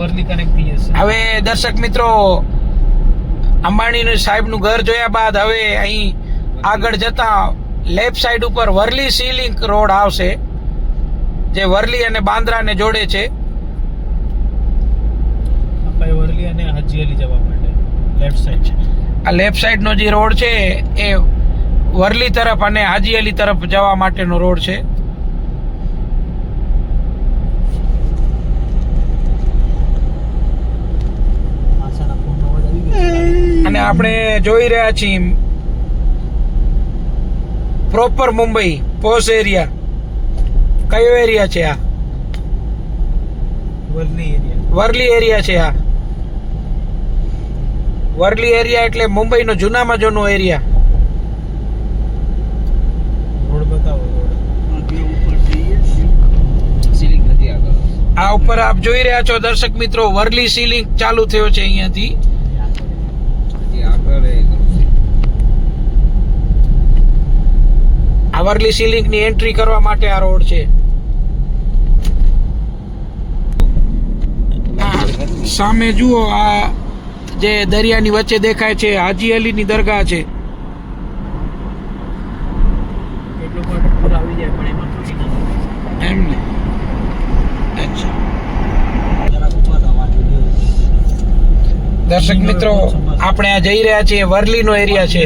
Worli connect થઈ જશે. હવે દર્શક મિત્રો, અંબાણી સાહેબનું ઘર જોયા બાદ હવે અહીં આગળ જતા લેફ્ટ સાઈડ ઉપર વરલી સી લિંક રોડ આવશે, જે વરલી અને બાંદ્રાને જોડે છે. આપણે વરલી અને હાજી અલી જવા માટે લેફ્ટ સાઈડ છે. આ લેફ્ટ સાઈડનો જે રોડ છે એ વરલી તરફ અને હાજી અલી તરફ જવા માટેનો રોડ છે. અને આપણે જોઈ રહ્યા છીએ પ્રોપર મુંબઈ પોશ એરિયા. કયો એરિયા છે આ? વરલી એરિયા. વરલી એરિયા છે આ. વરલી એરિયા એટલે મુંબઈનો જૂનામાં જૂનો એરિયા. રોડ બતાવો. આ ઉપર આપ જોઈ રહ્યા છો દર્શક મિત્રો, વરલી સી લિંક ચાલુ થયો છે અહીંયાથી. આ વરલી સી લિંક ની એન્ટ્રી કરવા માટે આ રોડ છે. સામે જુઓ, આ જે દરિયાની વચ્ચે દેખાય છે હાજી અલી ની દરગાહ છે. એટલું પણ પૂર આવી જાય પણ એમાં તૂટી ના જાય. એમ ને? અચ્છા. દર્શક મિત્રો, આપણે આ જઈ રહ્યા છીએ વરલી નો એરિયા છે.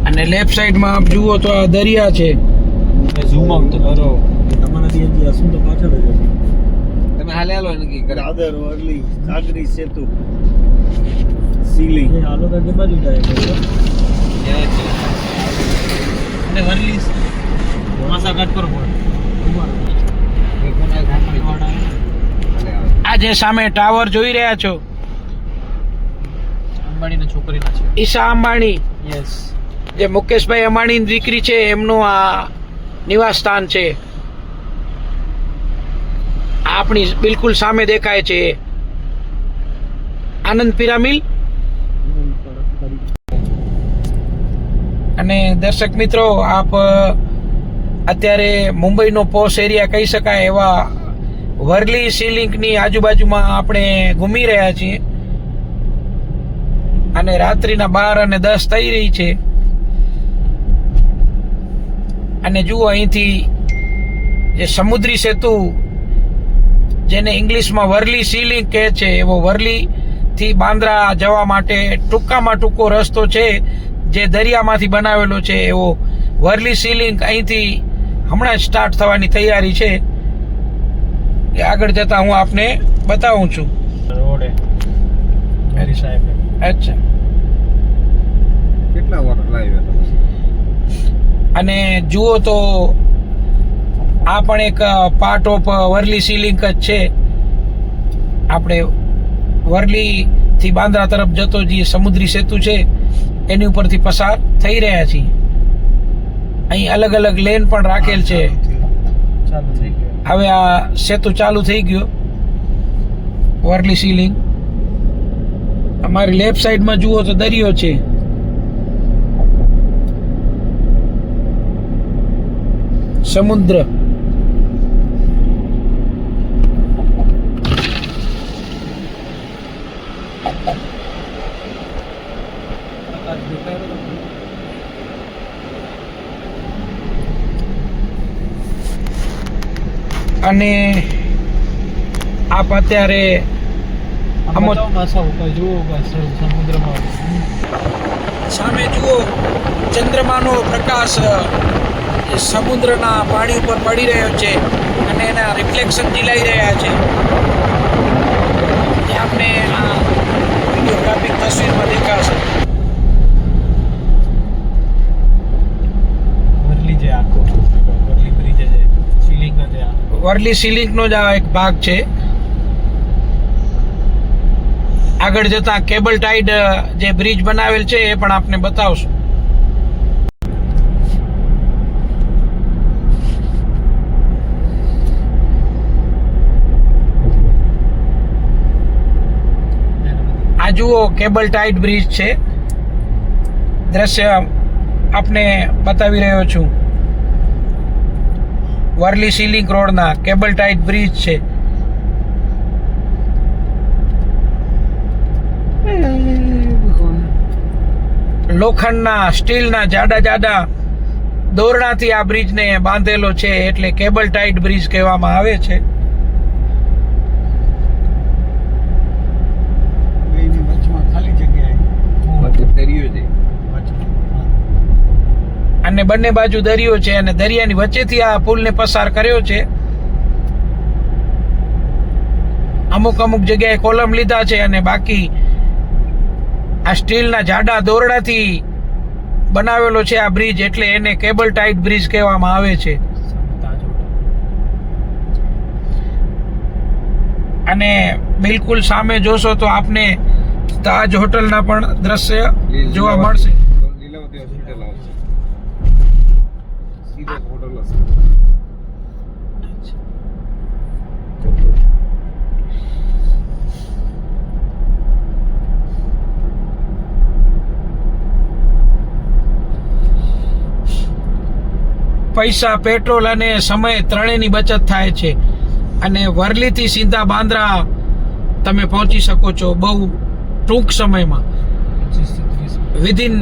અને લેફ્ટ સાઈડમાં આપ જુઓ તો આ દરિયા છે. ઝૂમ આઉટ તો કરો. તમારાથી હજી હસું તો પાછળ જ હશે. તમે હાલે હાલો નક્કી કરે. દાદર વરલી કાગરી સેતુ સીલી હાલો તો કે બાજુ જાય અને વરલી માસાઘાટ પર પડે. આ જે સામે ટાવર જોઈ રહ્યા છો, અંબાણીના છોકરીના છે. ઈશા અંબાણી, યસ. જે મુકેશભાઈ અંબાણીની દીકરી છે, એમનું આ નિવાસ સ્થાન છે. આપણી બિલકુલ સામે દેખાય છે આનંદ પિરામિલ. અને દર્શક મિત્રો, આપ અત્યારે મુંબઈનો પોશ એરિયા કહી શકાય એવા વરલી સી લિંકની આજુબાજુમાં આપણે ઘૂમી રહ્યા છીએ. અને રાત્રિના 12 અને 10 થઈ રહી છે. અને જુઓ, અહીંથી જે સમુદ્રી સેતુ, જેને ઇંગ્લિશમાં વરલી સી લિંક કહે છે, એવો વરલી થી બાંદ્રા જવા માટે ટૂંકામાં ટૂંકો રસ્તો છે, જે દરિયામાંથી બનાવેલો છે. એવો વરલી સી લિંક અહીંથી હમણાં જ સ્ટાર્ટ થવાની તૈયારી છે. એ આગળ જતા હું આપને બતાવું છું. રોડે મેરી સાહેબ. અચ્છા. કેટલા વાર લાવ્યા તમે? અને જુઓ તો આ પણ એક part of Worli sea link જ છે. આપણે વરલી થી બાંદ્રા તરફ જતો જે સમુદ્રી સેતુ છે એની ઉપરથી પસાર થઈ રહ્યા છીએ. અહીં અલગ અલગ લેન પણ રાખેલ છે. ચાલુ થઈ ગયો. હવે આ સેતુ ચાલુ થઈ ગયો, વરલી સી લિંક. અમારી લેફ્ટ સાઈડમાં જુઓ તો દરિયો છે. સમુદ્ર. અને આપ અત્યારે સમુદ્રમાં સામે જુઓ, ચંદ્રમાનો પ્રકાશ સમુદ્રના પાણી ઉપર પડી રહ્યો છે અને એના રિફ્લેક્શન ઝીલાઈ રહ્યા છે. જે આપણે આ વિડીયોગ્રાફિક તસવીરમાં દેખાશે. વરલી જે આખો વરલી બ્રિજ છે, સીલિંગ છે. વરલી સી લિંકનો જ આ એક ભાગ છે. આગળ જતા કેબલ ટાઈડ જે બ્રિજ બનાવેલ છે એ પણ આપને બતાવશું. આ જુઓ કેબલ ટાઈડ બ્રિજ છે. દ્રશ્ય આપને બતાવી રહ્યો છું. વર્લી સીલિંગ રોડના કેબલ ટાઈડ બ્રિજ છે. લોખંડના સ્ટીલના જાડા દોરડાથી આ બ્રિજને બાંધેલો છે, એટલે કેબલ ટાઈડ બ્રિજ કહેવામાં આવે છે. બેયની વચમાં ખાલી જગ્યાએ બાકી દરિયો છે. અને બંને બાજુ દરિયો છે અને દરિયાની વચ્ચેથી આ પુલને પસાર કર્યો છે. અમુક જગ્યાએ કોલમ લીધા છે અને બાકી આ સ્ટીલના જાડા દોરડાથી બનાવેલો છે આ બ્રિજ, એટલે એને કેબલ ટાઈડ બ્રિજ કહેવામાં આવે છે. અને બિલકુલ સામે જોશો તો આપને તાજ હોટલના પણ દ્રશ્ય જોવા મળશે. લીલાવતી હોસ્પિટલ આવશે. સીધો હોટલ હશે. પૈસા, પેટ્રોલ અને સમય ત્રણેયની બચત થાય છે. અને વર્લીથી સીધા બાંદ્રા તમે પહોંચી શકો છો બહુ ટૂંક સમયમાં. વિધિન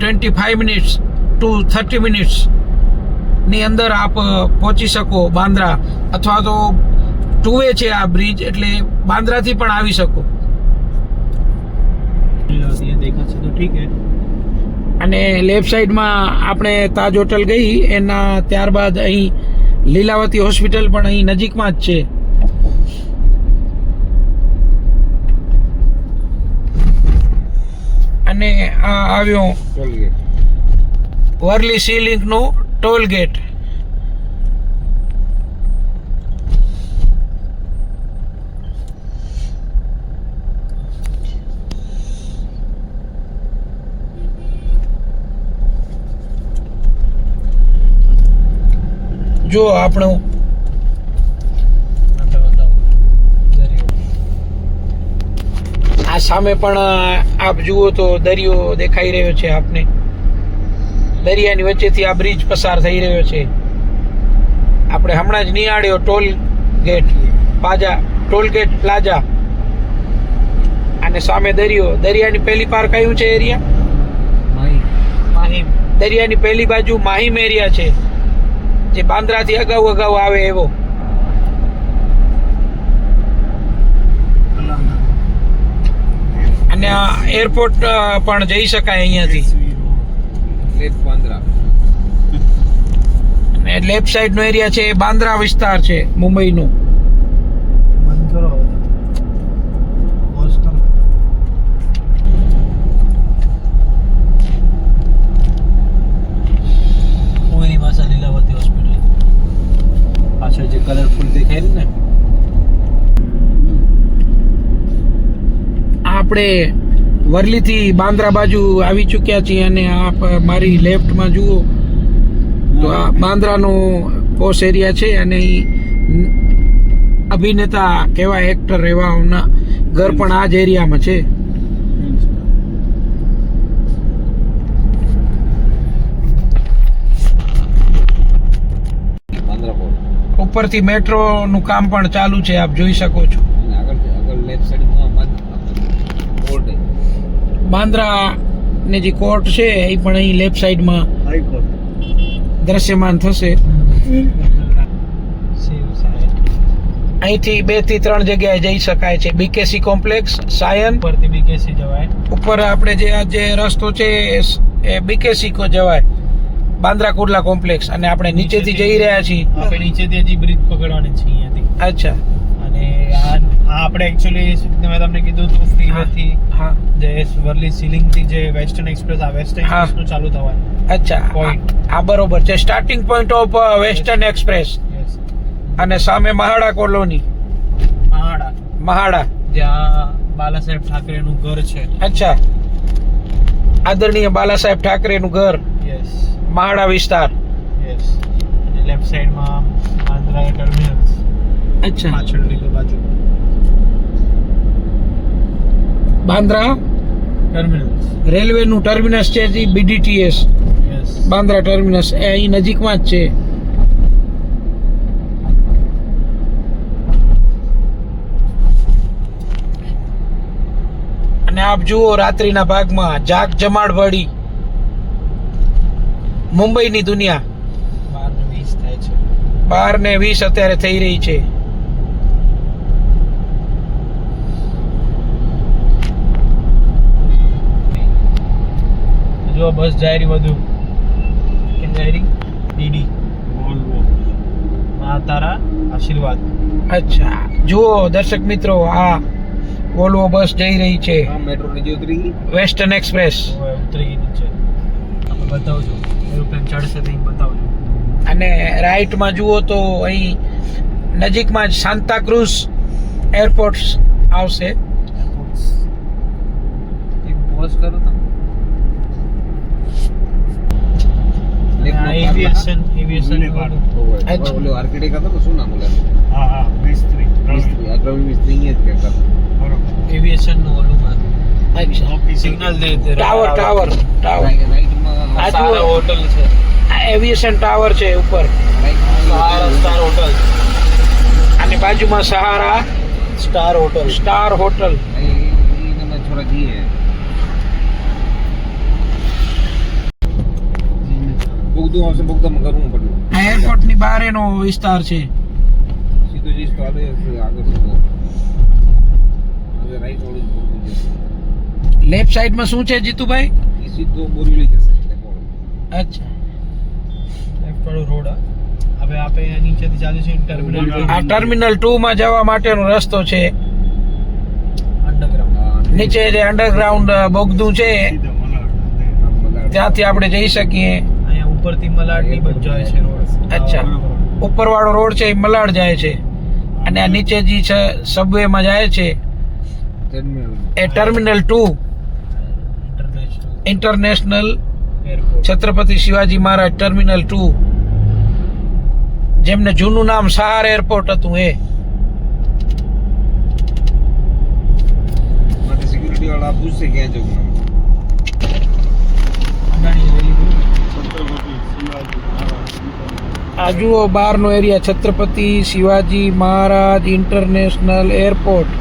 25 મિનિટ્સ ટુ 30 મિનિટ્સ ની અંદર આપ પહોંચી શકો બાંદ્રા, અથવા તો ટુ વે છે આ બ્રિજ, એટલે બાંદ્રાથી પણ આવી શકો. देखा से तो ठीक है. અને લેફ્ટ સાઈડમાં આપણે તાજ હોટલ ગઈ, એના ત્યારબાદ અહીં લીલાવતી હોસ્પિટલ પણ અહીં નજીકમાં જ છે. અને આ આવ્યો ટોલગેટ. Worli સીલિંગનું toll gate. જો આપણું આ સામે પણ આપ જુઓ તો દરિયો દેખાઈ રહ્યો છે આપને. દરિયાની વચ્ચેથી આ બ્રિજ પસાર થઈ રહ્યો છે. આપણે હમણાં જ નિહાળ્યો ટોલ ગેટ પ્લાઝા, અને સામે દરિયો. દરિયાની પહેલી પાર કયું છે એરિયા? માહિમ. દરિયાની પહેલી બાજુ માહિમ એરિયા છે, જે બાંદ્રાથી અગાઉ આવે એવો. અને આ એરપોર્ટ પણ જઈ શકાય અહીંયાથી. લેટ બાંદ્રા. અને લેફ્ટ સાઈડ નો એરિયા છે એ બાંદ્રા વિસ્તાર છે મુંબઈનો. બંધ કરો હોસ્ટેલ. ઓની પાછળ લીલાવતી હોસ્પિટલ પાછળ જે કલરફુલ દેખાય ને, આપણે વર્લીથી બાંદ્રા બાજુ આવી ચૂક્યા છીએ. અને આપ મારી લેફ્ટમાં જુઓ તો આ બાંદ્રાનો પોશ એરિયા છે. અને અભિનેતા કેવા એક્ટર એવાના ઘર પણ આ જ એરિયામાં છે. બાંદ્રા પોર્ટ. ઉપરથી મેટ્રોનું કામ પણ ચાલુ છે, આપ જોઈ શકો છો. અને આગળ લેફ્ટ સાઈડમાં પોર્ટ. બાંદ્રા ને જે કોર્ટ છે એ પણ અહીં લેફ્ટ સાઈડમાં હાઈકોર્ટ. દ્રશ્યમાન થશે. અહીંથી 2 થી 3 જગ્યાએ જઈ શકાય છે. બીકેસી કોમ્પ્લેક્સ, સાયન. ઉપરથી બીકેસી જવાય. ઉપર આપણે જે રસ્તો છે એ બીકેસી કો જવાય, બાંદ્રા કુર્લા કોમ્પ્લેક્સ. અને આપણે નીચેથી જઈ રહ્યા છીએ. આપણે નીચેથી હજી બ્રિજ પકડવાની છે અહીંયાથી. અચ્છા. અને આ આપણે એકચ્યુઅલી મેં તમને કીધું હતું ફ્રીવેથી હા. જે વર્લી સીલિંગ થી જે વેસ્ટર્ન એક્સપ્રેસ આ વેસ્ટર્ન હા. એક્સપ્રેસ નું ચાલુ થવાનું. અચ્છા, Point. આ બરોબર છે. Starting point of western express. Yes. અને સામે મહાડા કોલોની. મહાડા જ્યાં બાલા સાહેબ ઠાકરેનું ઘર છે. અચ્છા, આદરણીય બાલા સાહેબ ઠાકરેનું ઘર, યસ મહાડા વિસ્તાર. યસ. અને લેફ્ટ સાઈડમાં બાંદ્રા ટર્મિનલ્સ અચ્છા, પાછળની બાજુ. બાંદ્રા ટર્મિનલ્સ રેલવેનું ટર્મિનસ છે જે BDTS યસ બાંદ્રા ટર્મિનસ એ અહીં નજીકમાં જ છે. અને આપ જુઓ રાત્રિના ભાગમાં જાગ જમાડવાળી મુંબઈની દુનિયા 12:20 થાય છે. 12:20 અત્યારે થઈ રહી છે. જો બસ જાય રહી બધું કેમ જાય રહી ડીડી વોલ્વો મા તારા આશીર્વાદ. અચ્છા જુઓ દર્શક મિત્રો, આ વોલ્વો બસ જઈ રહી છે, આ મેટ્રો ની જે ઉતરી ગઈ વેસ્ટર્ન એક્સપ્રેસ. હવે ઉતરી ગઈ નીચે. આપણે બતાવજો એરોપ્લેન ચડશે તો અહીં બતાવજો. અને રાઈટમાં જુઓ તો અહીં નજીકમાં જ સાન્તા ક્રુઝ એરપોર્ટ આવશે. એક પોઝ કરો તો એવિએશન અચ્છા. ઓલો આર્કિટેક્ટ હતો ને શું નામ ઓલા હા હા મિસ્ત્રી મિસ્ત્રી અગ્રવી મિસ્ત્રી અહીંયા જ કહેતા હતા. બરોબર એવિએશન નું ઓલું અચ્છા. સિગ્નલ દે ટાવર ટાવર ટાવર રાઈટમાં આ સારા જુઓ. હોટલ છે. આ એવિએશન ટાવર છે ઉપર, સહારા સ્ટાર હોટલ. અને બાજુમાં સહારા સ્ટાર હોટલ. Star hotel. એના થોડા જઈએ બગદું આવશે બગદામાં કરવું પડ્યું આ એરપોર્ટની બહાર એનો વિસ્તાર છે. સીધું જઈશ તો આગળ સીધો હવે રાઈટ ઓળું બગદું જશે લેફ્ટ સાઈડમાં શું છે જીતુભાઈ? એ સીધો બોરીવલી જશે એટલે બોલો અચ્છા. લેફ્ટ વાળો રોડ હવે આપણે અહીંયા નીચેથી ચાલે છે ટર્મિનલ આ ટર્મિનલ 2 માં જવા માટેનો રસ્તો છે. અંડરગ્રાઉન્ડ. નીચે જે અંડરગ્રાઉન્ડ બોગદું છે સીધો મલાડ ત્યાંથી આપણે જઈ શકીએ. અહીંયા ઉપરથી મલાડની બસ જાય છે રોડ. અચ્છા. ઉપરવાળો રોડ છે એ મલાડ જાય છે, અને આ નીચે જે છે સબવે માં જાય છે ટર્મિનલ એ terminal 2 international international airport. Chhatrapati Shivaji Maharaj terminal 2, જેમને જૂનું નામ સહાર એરપોર્ટ હતું એ. માટે સિક્યુરિટી વાળા પૂછશે ક્યાં જવું અદાણી રેલી છત્રપતિ શિવાજી મહારાજ આ જુઓ બહારનો એરિયા, છત્રપતિ શિવાજી મહારાજ ઇન્ટરનેશનલ એરપોર્ટ.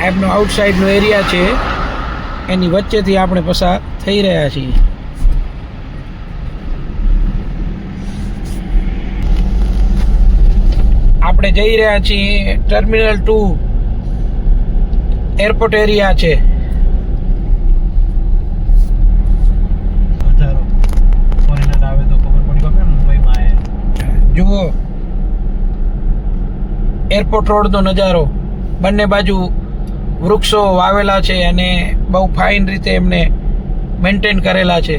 એમનો આઉટસાઇડનો એરિયા છે, એની વચ્ચેથી આપણે પસાર થઈ રહ્યા છીએ. આપણે જઈ રહ્યા છીએ ટર્મિનલ 2 એરપોર્ટ એરિયા છે. નજારો ફોરેનર આવે તો ખબર પડી કે મુંબઈમાં આયા. જુઓ એરપોર્ટ રોડનો નજારો, બંને બાજુ વૃક્ષો વાવેલા છે અને બહુ ફાઇન રીતે એમને મેન્ટેન કરેલા છે.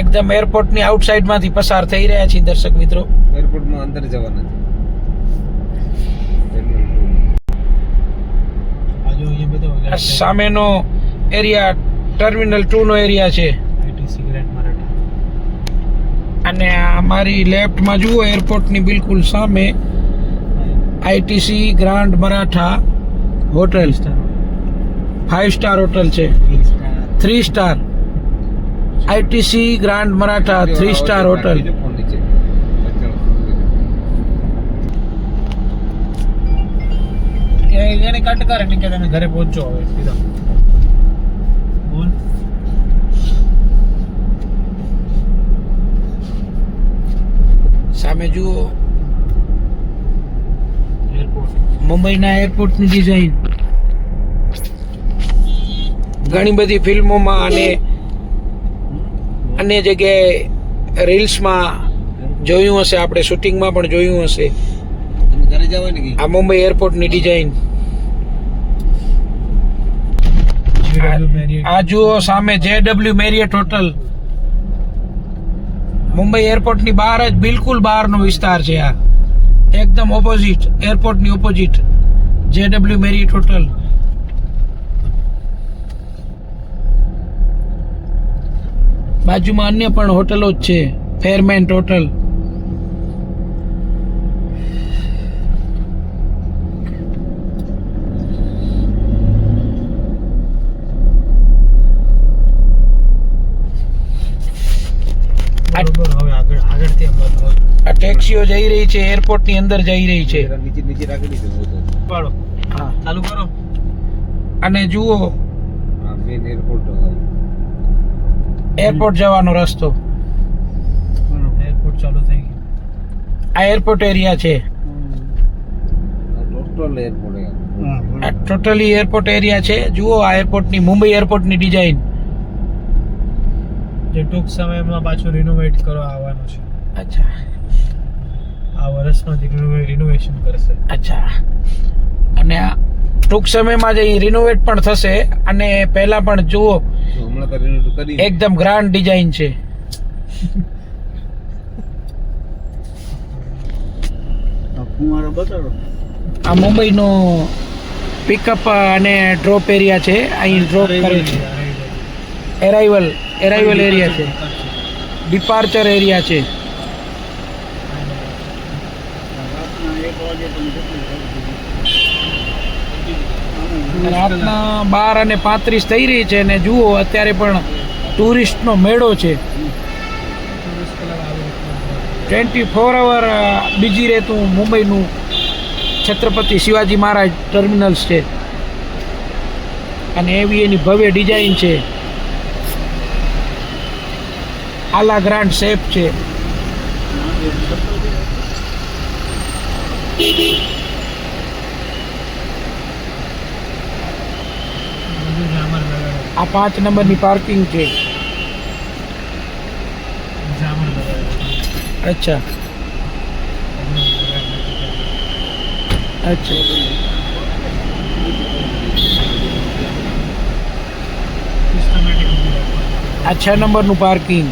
એકદમ એરપોર્ટની આઉટસાઇડમાંથી પસાર થઈ રહ્યા છીએ દર્શક મિત્રો. એરપોર્ટમાં અંદર જવાના છે આ જો અહીંયા બધો આ સામેનો એરિયા ટર્મિનલ 2 નો એરિયા છે, આઈટીસી ગ્રેન્ડ મરાઠા. અને આ મારી લેફ્ટમાં જુઓ એરપોર્ટની બિલકુલ સામે ITC grand Maratha hotel, 5 star hotel છે, 3 star ITC grand Maratha 3 star hotel. Phone નીચે એને કટ કરે કે તમે ઘરે પહોંચો હવે સીધા. બોલ. સામે જુઓ એરપોર્ટ. મુંબઈના એરપોર્ટની ડિઝાઇન ઘણી બધી ફિલ્મોમાં અને અન્ય જગ્યાએ રીલ્સમાં જોયું હશે, આપણે શૂટિંગમાં પણ જોયું હશે. તમે ઘરે જવાની કે આ મુંબઈ એરપોર્ટની ડિઝાઇન. આ જુઓ સામે JW મેરિયટ હોટલ. મુંબઈ એરપોર્ટની બહાર જ બિલકુલ બહારનો વિસ્તાર છે. આ એકદમ ઓપોઝિટ, એરપોર્ટની ઓપોઝિટ JW મેરિયટ હોટલ. બાજુમાં અન્ય પણ હોટલો જ છે, ફેરમેન્ટ હોટલ. બરોબર. હવે આગળથી આમ બતાવો. આ ટેક્સીઓ જઈ રહી છે, એરપોર્ટની અંદર જઈ રહી છે. નીચે નીચે રાખી દીધું પાડો. હા, ચાલુ કરો. અને જુઓ હા મેન એરપોર્ટ એરપોર્ટ જવાનો રસ્તો. એરપોર્ટ ચાલુ થઈ ગયું. આ એરપોર્ટ એરિયા છે. ટોટલ એરપોર્ટ આ ટોટલી એરપોર્ટ એરિયા છે. જુઓ આ એરપોર્ટની, મુંબઈ એરપોર્ટની ડિઝાઇન. જે ટૂંક સમયમાં પાછું રિનોવેટ કરવા આવવાનું છે. અચ્છા આ વર્ષમાં જ રિનોવેશન કરશે. અચ્છા. અને આ ટૂંક સમયમાં જ રિનોવેટ પણ થશે. અને પહેલા પણ જુઓ હમણાં તો renovate કરી એકદમ ગ્રાન્ડ ડિઝાઇન છે. ફુવારો બતાડો. આ મુંબઈનો પિકઅપ અને ડ્રોપ એરિયા છે. અહીં ડ્રોપ કરે છે. એરાઇવલ એરિયા છે. ડિપાર્ચર એરિયા છે. રાતના 1 વાગે તમે કેટલી રાતના 12:35 થઈ રહી છે. અને જુઓ અત્યારે પણ ટુરિસ્ટનો મેળો છે. 24 અવર બીજી રહેતું મુંબઈનું છત્રપતિ શિવાજી મહારાજ ટર્મિનલ્સ છે. અને એવી એની ભવ્ય ડિઝાઇન છે. આલા ગ્રાન્ડ શેપ છે. આ 5 નંબરની પાર્કિંગ છે. અચ્છા અચ્છા. આ 6 નંબરનું પાર્કિંગ.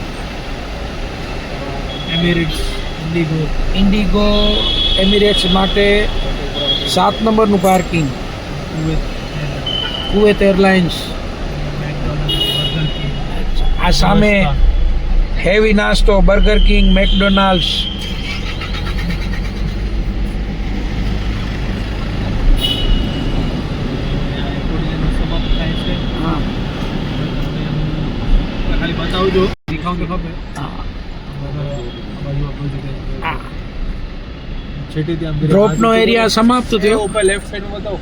એમિરેટ્સ, ઇન્ડિગો એમિરેટ્સ માટે 7 નંબરનું પાર્કિંગ. Kuwait airlines. આ સામે હેવી નાસ્તો, બર્ગર કિંગ, મેકડોનાલ્ડ્સ. હા ખાલી બતાવજો. દેખાવ તો ખબર. હા. છેટેથી આમ ડ્રોપનો એરિયા સમાપ્ત થયો. ઉપર લેફ્ટ સાઈડમાં બતાવો.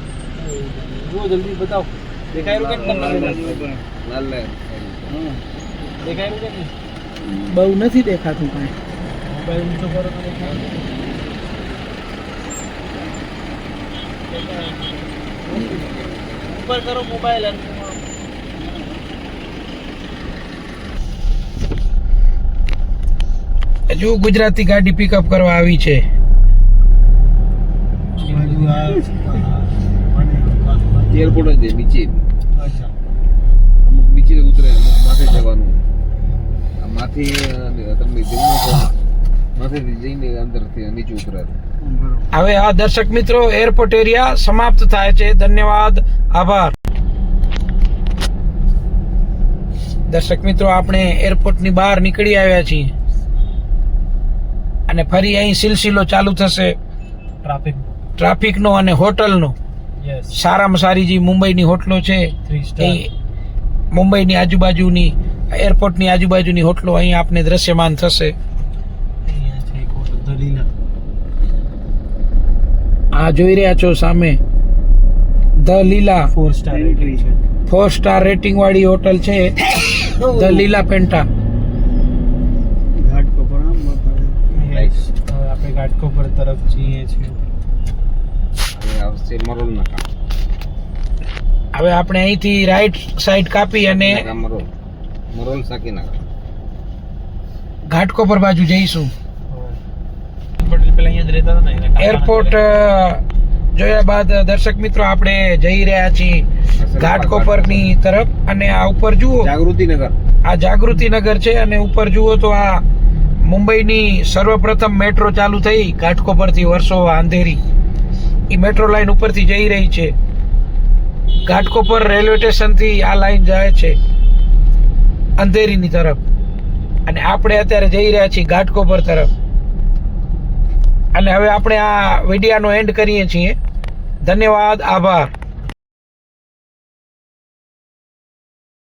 જુઓ જલ્દી બતાવો. દેખાય રહ્યું કે તમને? લાલ દેખાય રહ્યું કે નહીં? બહુ નથી દેખાતું કાંઈ. મોબાઈલ ઊંચો કરો તો દેખાય. ઉપર કરો મોબાઈલ અને હજુ ગુજરાતી ગાડી પિકઅપ કરવા આવી છે. એરપોર્ટ જ છે નીચે. અચ્છા. અમુક નીચે ઉતરે, અમુક માથે જવાનું. આ માથે તમને જવું તો માથેથી જઈને અંદરથી નીચે ઉતરે. હવે આ દર્શક મિત્રો એરપોર્ટ એરિયા સમાપ્ત થાય છે. ધન્યવાદ, આભાર. દર્શક મિત્રો આપણે એરપોર્ટની બહાર નીકળી આવ્યા છીએ. અને ફરી અહીં સિલસિલો ચાલુ થશે ટ્રાફિકનો અને હોટલનો. યસ. સારામાં સારી જે મુંબઈની હોટલો છે 3 સ્ટાર. એ મુંબઈની આજુબાજુની, એરપોર્ટની આજુબાજુની હોટલો અહીં આપને દ્રશ્યમાન થશે. અહીંયા છે એક હોટલ દલીલા. આ જોઈ રહ્યા છો સામે ધ લીલા 4 સ્ટાર રેટિંગ છે. 4 સ્ટાર રેટિંગ વાળી હોટલ છે ધ લીલા પેન્ટા. ઘાટ પર આમ બતાડે. યસ. હવે આપણે ઘાટકોપર તરફ જઈએ છીએ. હવે આવશે મરોલ નાકા. હવે આપણે અહીંથી રાઈટ સાઈડ કાપી અને મરોલ સાકી નાકા. ઘાટકોપર બાજુ જઈશું. પટેલ પેલા અહીંયા જ રહેતા હતા ને એના કાકાના એરપોર્ટ ઘરે. જોયા બાદ દર્શક મિત્રો આપણે જઈ રહ્યા છીએ ઘાટકોપરની તરફ. અને આ ઉપર જુઓ, જાગૃતિનગર. આ જાગૃતિનગર છે. અને ઉપર જુઓ તો આ મુંબઈની સર્વપ્રથમ મેટ્રો ચાલુ થઈ ઘાટકોપરથી વર્સોવા અંધેરી. એ મેટ્રો લાઈન ઉપરથી જઈ રહી છે. ઘાટકોપર રેલવે સ્ટેશનથી આ લાઈન જાય છે અંધેરીની તરફ. અને આપણે અત્યારે જઈ રહ્યા છીએ ઘાટકોપર તરફ. અને હવે આપણે આ વિડીયાનો એન્ડ કરીએ છીએ. ધન્યવાદ, આભાર.